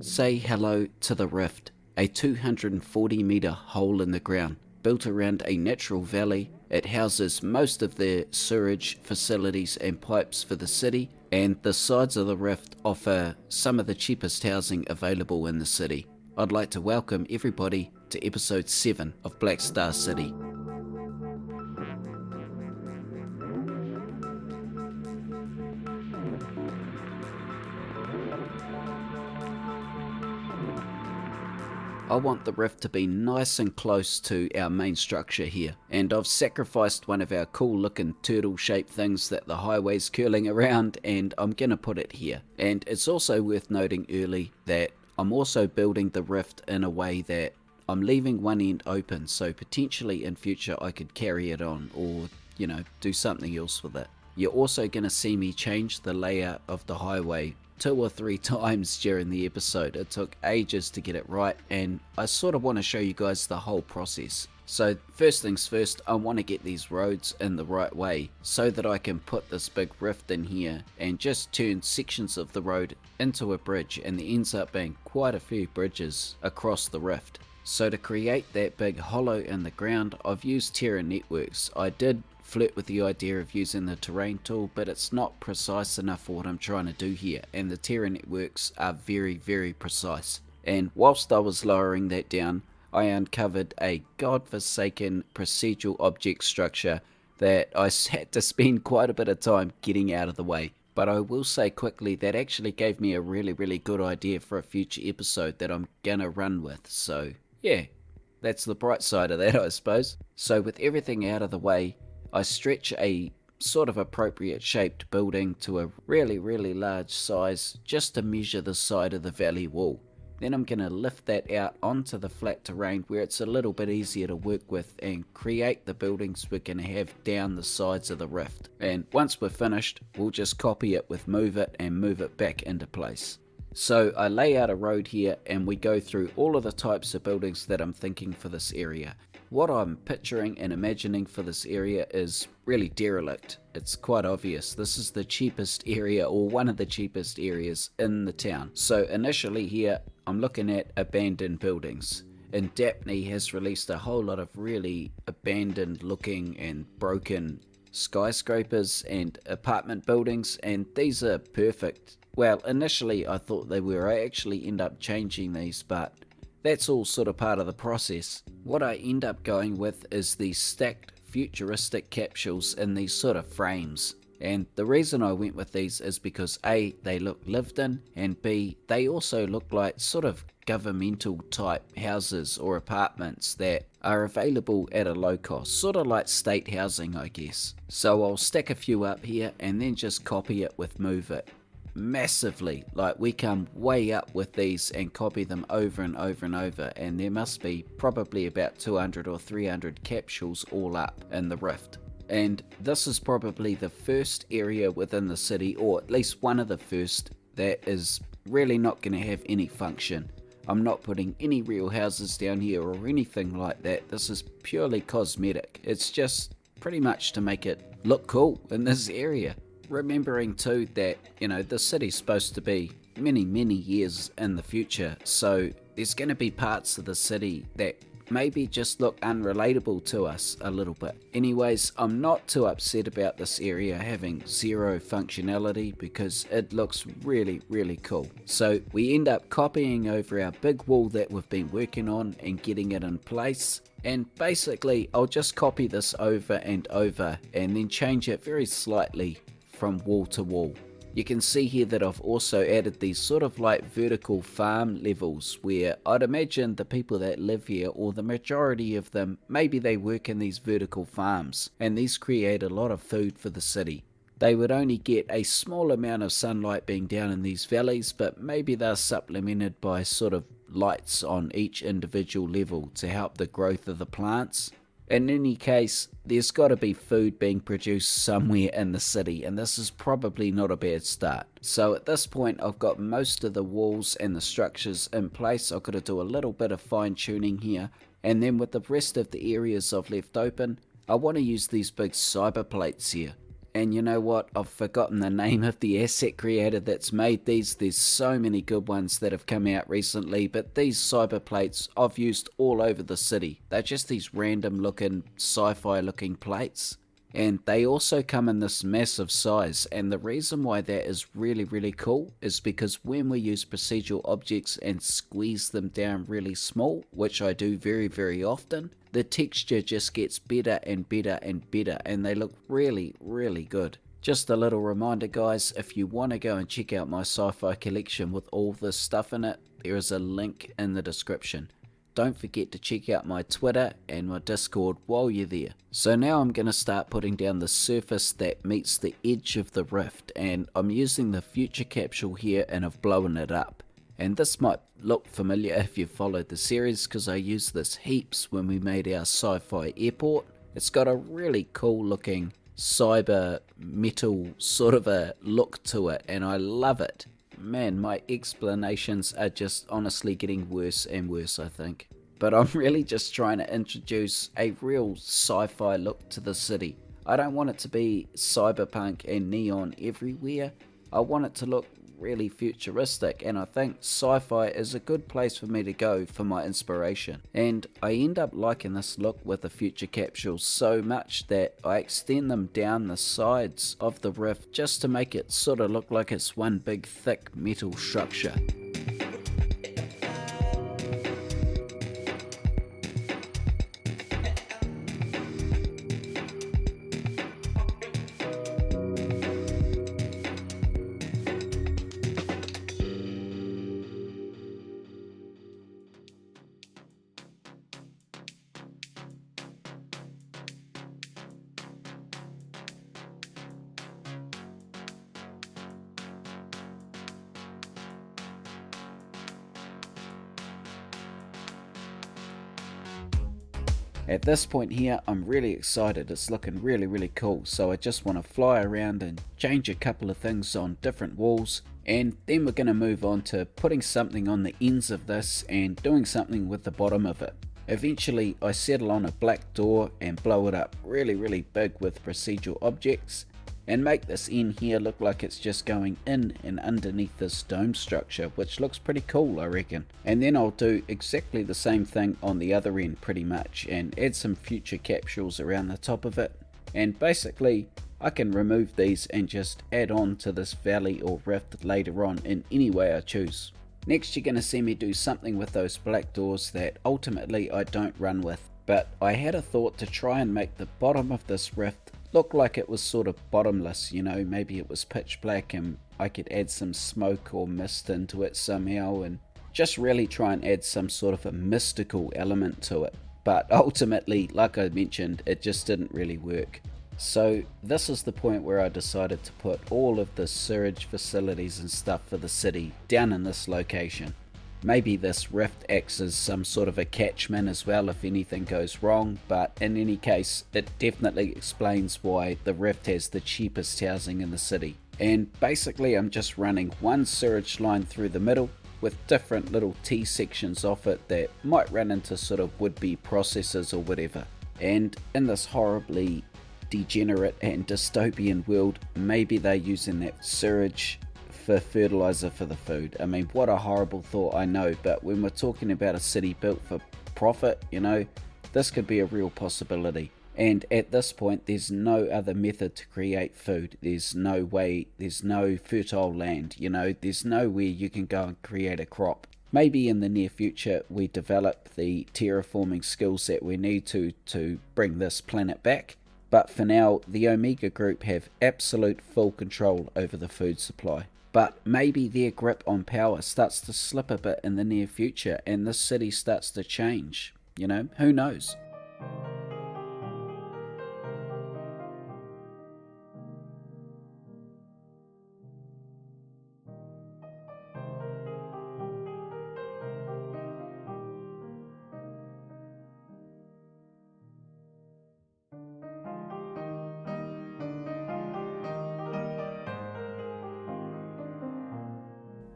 Say hello to the Rift, a 240 metre hole in the ground. Built around a natural valley, it houses most of the sewage facilities and pipes for the city, and the sides of the Rift offer some of the cheapest housing available in the city. I'd like to welcome everybody to episode 7 of Blackstar City. I want the Rift to be nice and close to our main structure here, and I've sacrificed one of our cool looking turtle shaped things that the highway's curling around, and I'm gonna put it here. And it's also worth noting early that I'm also building the Rift in a way that I'm leaving one end open, so potentially in future I could carry it on or, do something else with it. You're also gonna see me change the layout of the highway 2 or 3 times during the episode. It took ages to get it right, and I sort of want to show you guys the whole process. So first things first, I want to get these roads in the right way so that I can put this big rift in here and just turn sections of the road into a bridge, and there ends up being quite a few bridges across the rift. So to create that big hollow in the ground, I've used Terra Networks. I did flirt with the idea of using the terrain tool, but it's not precise enough for what I'm trying to do here, and the Terra Networks are very, very precise. And whilst I was lowering that down, I uncovered a godforsaken procedural object structure that I had to spend quite a bit of time getting out of the way. But I will say quickly, that actually gave me a really, really good idea for a future episode that I'm gonna run with. So yeah, that's the bright side of that, I suppose. So with everything out of the way, I stretch a sort of appropriate shaped building to a really, really large size just to measure the side of the valley wall. Then I'm going to lift that out onto the flat terrain where it's a little bit easier to work with and create the buildings we're going to have down the sides of the rift. And once we're finished, we'll just copy it with move it and move it back into place. So I lay out a road here and we go through all of the types of buildings that I'm thinking for this area. What I'm picturing and imagining for this area is really derelict. It's quite obvious. This is the cheapest area, or one of the cheapest areas in the town. So initially here, I'm looking at abandoned buildings. And Daphne has released a whole lot of really abandoned looking and broken skyscrapers and apartment buildings, and these are perfect. Well, initially I thought they were. I actually end up changing these, but that's all sort of part of the process. What I end up going with is these stacked futuristic capsules in these sort of frames. And the reason I went with these is because A, they look lived in, and B, they also look like sort of governmental type houses or apartments that are available at a low cost, sort of like state housing, I guess. So I'll stack a few up here and then just copy it with move it. Massively, like we come way up with these and copy them over and over and over, and there must be probably about 200 or 300 capsules all up in the rift. And this is probably the first area within the city, or at least one of the first, that is really not going to have any function. I'm not putting any real houses down here or anything like that. This is purely cosmetic. It's just pretty much to make it look cool in this area. Remembering too that, the city's supposed to be many, many years in the future, so there's going to be parts of the city that maybe just look unrelatable to us a little bit. Anyways, I'm not too upset about this area having zero functionality because it looks really, really cool. So we end up copying over our big wall that we've been working on and getting it in place. And basically, I'll just copy this over and over and then change it very slightly from wall to wall. You can see here that I've also added these sort of like vertical farm levels where I'd imagine the people that live here, or the majority of them, maybe they work in these vertical farms, and these create a lot of food for the city. They would only get a small amount of sunlight being down in these valleys, but maybe they're supplemented by sort of lights on each individual level to help the growth of the plants. In any case, there's got to be food being produced somewhere in the city, and this is probably not a bad start. So at this point, I've got most of the walls and the structures in place. I've got to do a little bit of fine tuning here, and then with the rest of the areas I've left open, I want to use these big cyber plates here. And you know what? I've forgotten the name of the asset creator that's made these. There's so many good ones that have come out recently, but these cyber plates I've used all over the city. They're just these random looking, sci-fi looking plates. And they also come in this massive size, and the reason why that is really, really cool is because when we use procedural objects and squeeze them down really small, which I do very, very often, the texture just gets better and better and better, and they look really, really good. Just a little reminder guys, if you want to go and check out my sci-fi collection with all this stuff in it, there is a link in the description. Don't forget to check out my Twitter and my Discord while you're there. So now I'm going to start putting down the surface that meets the edge of the rift, and I'm using the future capsule here and I've blown it up. And this might look familiar if you've followed the series, because I used this heaps when we made our sci-fi airport. It's got a really cool looking cyber metal sort of a look to it, and I love it. Man, my explanations are just honestly getting worse and worse, I think. But I'm really just trying to introduce a real sci-fi look to the city. I don't want it to be cyberpunk and neon everywhere. I want it to look really futuristic, and I think sci-fi is a good place for me to go for my inspiration. And I end up liking this look with the future capsules so much that I extend them down the sides of the rift just to make it sort of look like it's one big thick metal structure. At this point here, I'm really excited. It's looking really, really cool. So I just want to fly around and change a couple of things on different walls. And then we're going to move on to putting something on the ends of this and doing something with the bottom of it. Eventually, I settle on a black door and blow it up really, really big with procedural objects, and make this end here look like it's just going in and underneath this dome structure, which looks pretty cool, I reckon. And then I'll do exactly the same thing on the other end pretty much, and add some future capsules around the top of it. And basically I can remove these and just add on to this valley or rift later on in any way I choose. Next you're going to see me do something with those black doors that ultimately I don't run with, but I had a thought to try and make the bottom of this rift look like it was sort of bottomless, you know, maybe it was pitch black and I could add some smoke or mist into it somehow, and just really try and add some sort of a mystical element to it. But ultimately, like I mentioned, it just didn't really work. So this is the point where I decided to put all of the sewage facilities and stuff for the city down in this location. Maybe this rift acts as some sort of a catchment as well if anything goes wrong, but in any case it definitely explains why the rift has the cheapest housing in the city. And basically I'm just running one sewage line through the middle with different little T sections off it that might run into sort of would-be processors or whatever. And in this horribly degenerate and dystopian world, maybe they're using that sewage for fertilizer for the food. I mean, what a horrible thought, I know, but when we're talking about a city built for profit, you know, this could be a real possibility. And at this point there's no other method to create food. There's no way, there's no fertile land, you know, there's nowhere you can go and create a crop. Maybe in the near future we develop the terraforming skills that we need to bring this planet back, but for now the Omega Group have absolute full control over the food supply. But maybe their grip on power starts to slip a bit in the near future and this city starts to change, you know, who knows.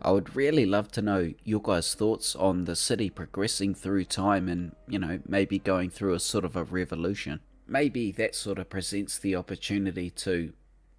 I would really love to know your guys' thoughts on the city progressing through time and, you know, maybe going through a sort of a revolution. Maybe that sort of presents the opportunity to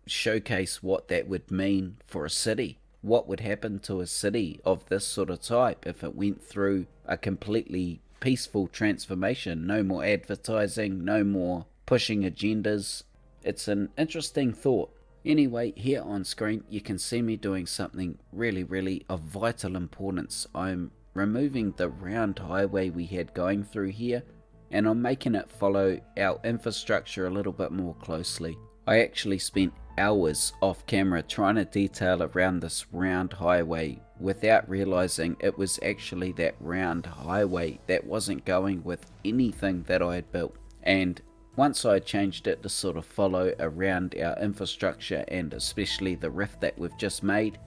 showcase what that would mean for a city. What would happen to a city of this sort of type if it went through a completely peaceful transformation? No more advertising, no more pushing agendas. It's an interesting thought. Anyway, here on screen you can see me doing something really of vital importance. I'm removing the round highway we had going through here, and I'm making it follow our infrastructure a little bit more closely. I actually spent hours off camera trying to detail around this round highway without realizing it was actually that round highway that wasn't going with anything that I had built. And once I changed it to sort of follow around our infrastructure, and especially the rift that we've just made,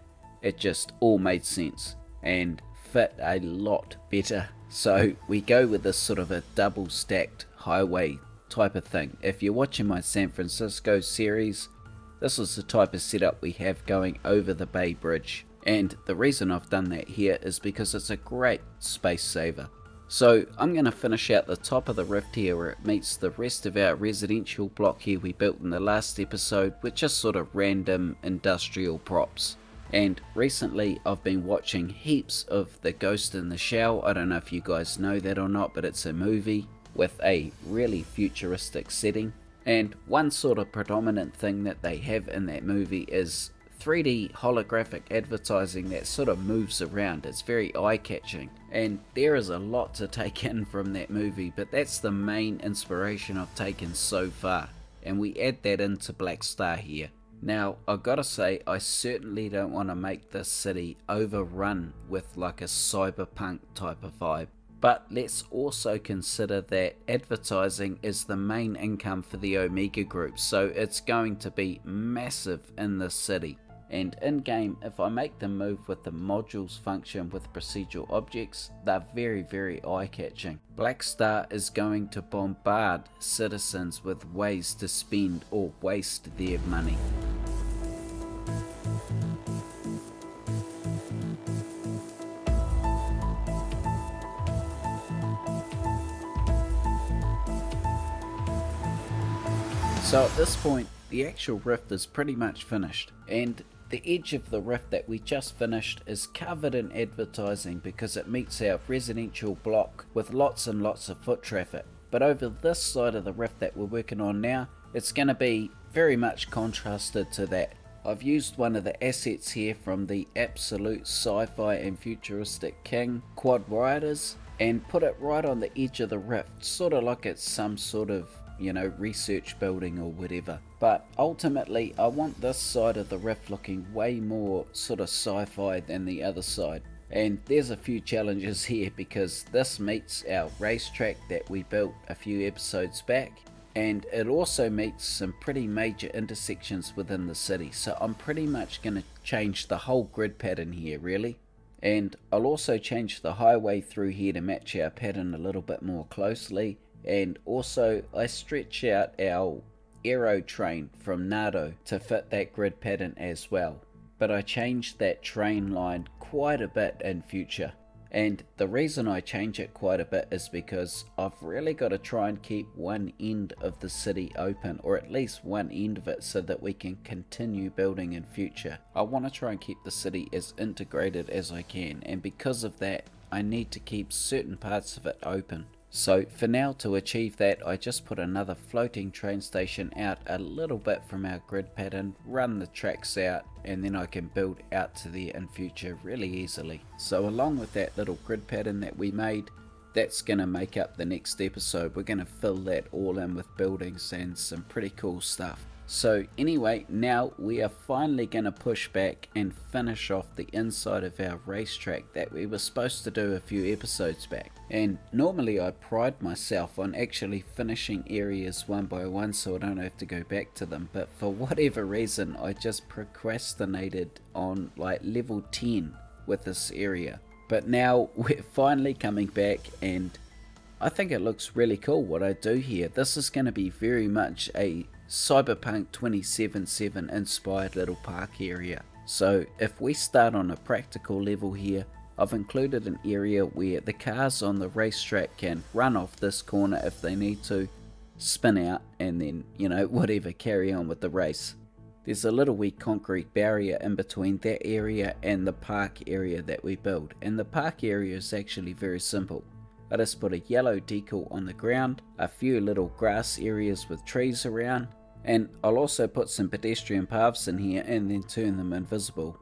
it just all made sense and fit a lot better. So we go with this sort of a double stacked highway type of thing. If you're watching my San Francisco series, this is the type of setup we have going over the Bay Bridge. And the reason I've done that here is because it's a great space saver. So I'm going to finish out the top of the rift here where it meets the rest of our residential block here we built in the last episode with just sort of random industrial props. And recently I've been watching heaps of The Ghost in the Shell. I don't know if you guys know that or not, but it's a movie with a really futuristic setting. And one sort of predominant thing that they have in that movie is 3D holographic advertising that sort of moves around. It's very eye-catching, and there is a lot to take in from that movie, but that's the main inspiration I've taken so far, and we add that into Blackstar here. Now I've got to say, I certainly don't want to make this city overrun with like a cyberpunk type of vibe. But let's also consider that advertising is the main income for the Omega Group, so it's going to be massive in this city. And in game, if I make them move with the modules function with procedural objects, they're very eye-catching. Blackstar is going to bombard citizens with ways to spend or waste their money. So at this point, the actual rift is pretty much finished, and the edge of the rift that we just finished is covered in advertising because it meets our residential block with lots and lots of foot traffic. But over this side of the rift that we're working on now, it's going to be very much contrasted to that. I've used one of the assets here from the absolute sci-fi and futuristic king, Quad Riders, and put it right on the edge of the rift, sort of like it's some sort of, you know, research building or whatever. But ultimately I want this side of the rift looking way more sort of sci-fi than the other side. And there's a few challenges here because this meets our racetrack that we built a few episodes back, and it also meets some pretty major intersections within the city. So I'm pretty much going to change the whole grid pattern here really. And I'll also change the highway through here to match our pattern a little bit more closely. And also I stretch out our aero train from Nardo to fit that grid pattern as well. But I changed that train line quite a bit in future. And the reason I change it quite a bit is because I've really got to try and keep one end of the city open, or at least one end of it, so that we can continue building in future. I want to try and keep the city as integrated as I can, and because of that I need to keep certain parts of it open. So for now, to achieve that, I just put another floating train station out a little bit from our grid pattern, run the tracks out, and then I can build out to there in future really easily. So along with that little grid pattern that we made, that's going to make up the next episode. We're going to fill that all in with buildings and some pretty cool stuff. So anyway, now we are finally going to push back and finish off the inside of our racetrack that we were supposed to do a few episodes back. And normally I pride myself on actually finishing areas one by one so I don't have to go back to them, but for whatever reason I just procrastinated on like level 10 with this area. But now we're finally coming back, and I think it looks really cool what I do here. This is going to be very much a Cyberpunk 2077 inspired little park area. So if we start on a practical level here, I've included an area where the cars on the racetrack can run off this corner if they need to, spin out, and then, you know, whatever, carry on with the race. there's a little wee concrete barrier in between that area and the park area that we build. And the park area is actually very simple. I just put a yellow decal on the ground, a few little grass areas with trees around, and I'll also put some pedestrian paths in here and then turn them invisible.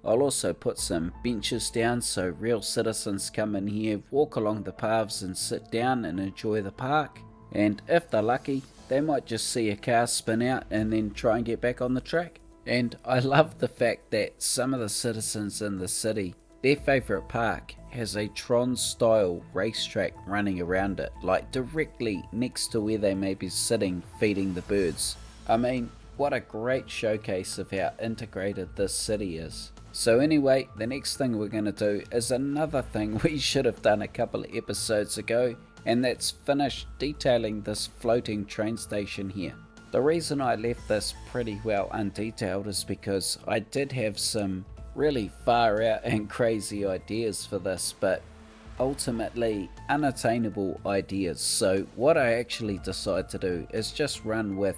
I'll also put some benches down so real citizens come in here, walk along the paths and sit down and enjoy the park. And if they're lucky, they might just see a car spin out and then try and get back on the track. And I love the fact that some of the citizens in the city, their favourite park has a Tron style racetrack running around it, like directly next to where they may be sitting feeding the birds. I mean, what a great showcase of how integrated this city is. So anyway, the next thing we're going to do is another thing we should have done a couple of episodes ago, and that's finish detailing this floating train station here. The reason I left this pretty well undetailed is because I did have some really far out and crazy ideas for this, but ultimately unattainable ideas. So what I actually decided to do is just run with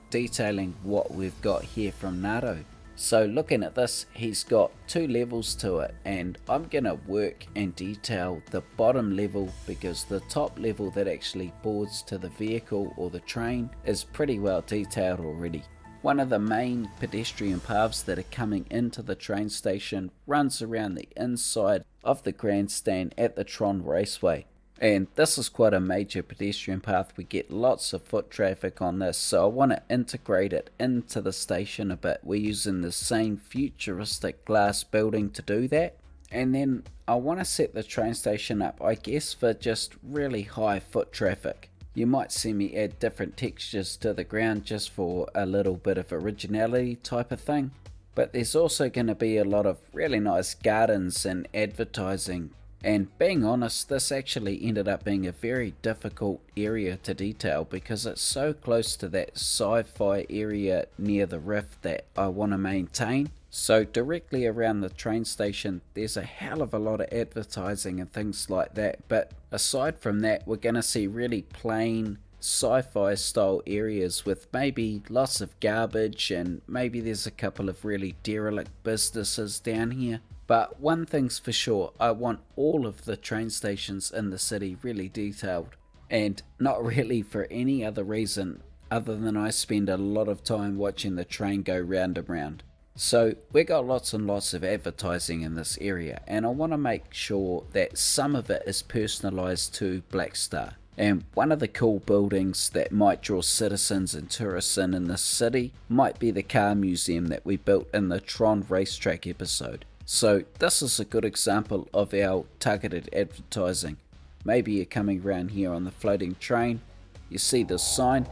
detailing what we've got here from Nato. So looking at this, he's got 2 levels to it, and I'm gonna work and detail the bottom level because the top level that actually boards to the vehicle or the train is pretty well detailed already. One of the main pedestrian paths that are coming into the train station runs around the inside of the grandstand at the Tron Raceway. And this is quite a major pedestrian path. We get lots of foot traffic on this, so I want to integrate it into the station a bit. We're using the same futuristic glass building to do that. And then I want to set the train station up, I guess, for just really high foot traffic. You might see me add different textures to the ground just for a little bit of originality type of thing. But there's also going to be a lot of really nice gardens and advertising. And being honest, this actually ended up being a very difficult area to detail because it's so close to that sci-fi area near the rift that I want to maintain. So directly around the train station, there's a hell of a lot of advertising and things like that. But aside from that, we're going to see really plain sci-fi style areas with maybe lots of garbage, and maybe there's a couple of really derelict businesses down here. But one thing's for sure, I want all of the train stations in the city really detailed, and not really for any other reason other than I spend a lot of time watching the train go round and round. So we got lots and lots of advertising in this area, and I want to make sure that some of it is personalised to Blackstar. And one of the cool buildings that might draw citizens and tourists in the city might be the car museum that we built in the Tron Racetrack episode. So this is a good example of our targeted advertising. Maybe you're coming around here on the floating train, you see this sign,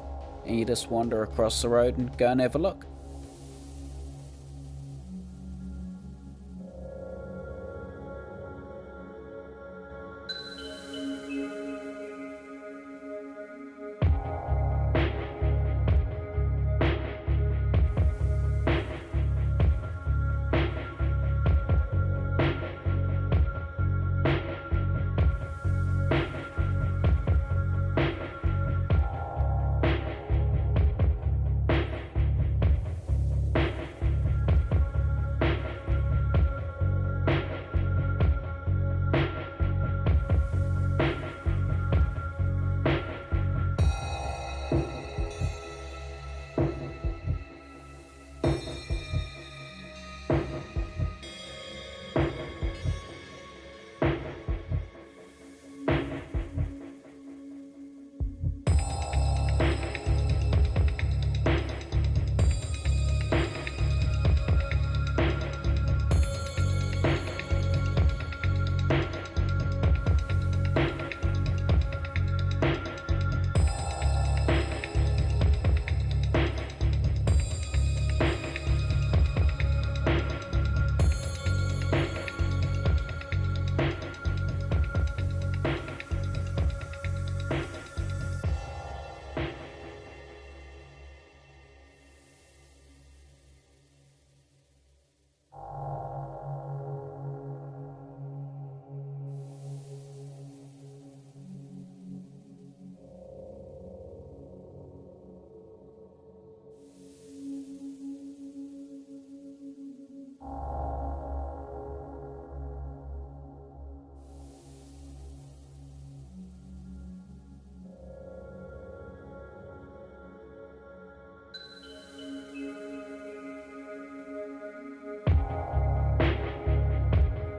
and you just wander across the road and go and have a look.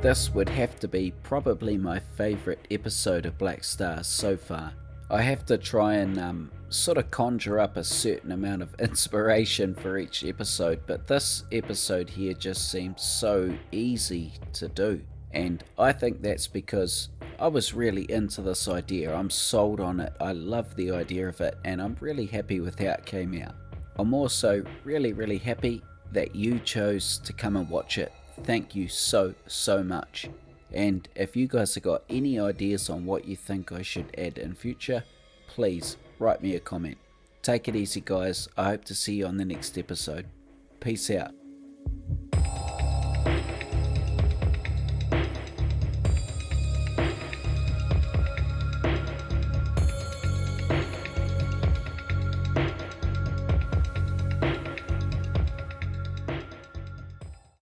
this would have to be probably my favourite episode of Blackstar so far. I have to try and sort of conjure up a certain amount of inspiration for each episode, but this episode here just seems so easy to do. And I think that's because I was really into this idea. I'm sold on it. I love the idea of it, and I'm really happy with how it came out. I'm also really happy that you chose to come and watch it. Thank you so much. And if you guys have got any ideas on what you think I should add in future, please write me a comment. Take it easy, guys. I hope to see you on the next episode. Peace out.